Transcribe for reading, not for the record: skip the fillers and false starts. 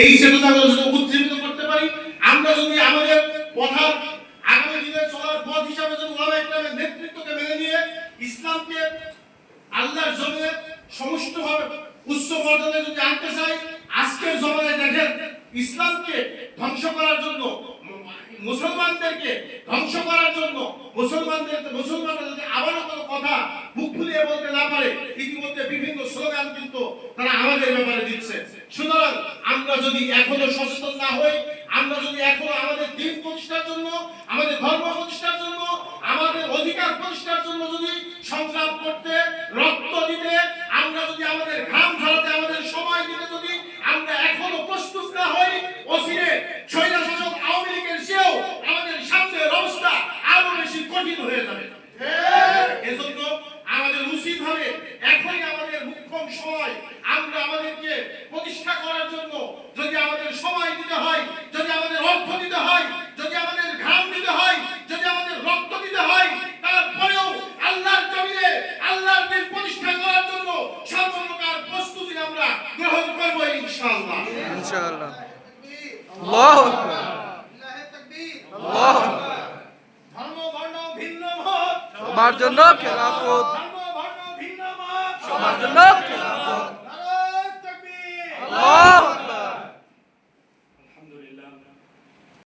এই চেতনাগুলো যদি উজ্জীবিত করতে পারি, আমরা যদি আমাদের পথা আগামী দিনে চলার পথ হিসাবে যদি ওলামা ইকরামের নেতৃত্বকে মেনে নিয়ে ইসলামকে আল্লাহর জমিনে সমস্তভাবে উচ্চ মর্যাদায় যদি আনতে চাই, আজকের জমানায় দেখেন ইসলামকে ধ্বংস করার জন্য, মুসলমানদেরকে ধ্বংস করার জন্য মুসলমানরা যদি আবারও কোনো কথা মুখ খুলিয়ে বলতে না পারে, ইতিমধ্যে বিভিন্ন স্লোগান কিন্তু তারা আমাদের ব্যাপারে দিচ্ছে। সুতরাং আমরা যদি এখনো সচেতন না হই, আমরা যদি এখনো আমাদের দিন প্রতিষ্ঠার জন্য, আমাদের ধর্ম প্রতিষ্ঠার জন্য, আমাদের অধিকার প্রতিষ্ঠার জন্য যদি সংগ্রাম করতে, রক্ত দিতে, আমরা যদি আমাদের ঘাম ঝরাতে, আমাদের সময় দিতে যদি আমরা এখনো প্রস্তুত না হই, অচিরে স্বৈরশাসক আওয়ামী লীগের চেয়েও আমাদের সামনের অবস্থা আরো বেশি কঠিন হয়ে যাবে। এজন্য আমাদের উচিত হবে এখনই আমাদের মুখ্যম সময়, আমরা আমাদেরকে প্রতিষ্ঠা করার জন্য যদি আমাদের সময় দিতে হয়, যদি আমাদের অর্থ দিতে হয়, যদি আমাদের ঘাম দিতে হয়, যদি আমাদের রক্ত দিতে হয়, তারপরেও আল্লাহর জমিনে আল্লাহর দিন প্রতিষ্ঠা করার জন্য সর্বপ্রকার প্রস্তুতি আমরা গ্রহণ করব ইনশাআল্লাহ। ইনশাআল্লাহ। আল্লাহু আকবার, আল্লাহু আকবার। ধর্ম বর্ণ ভিন্ন মত সবার জন্য খেলাফত, ধর্ম বর্ণ ভিন্ন মত সবার জন্য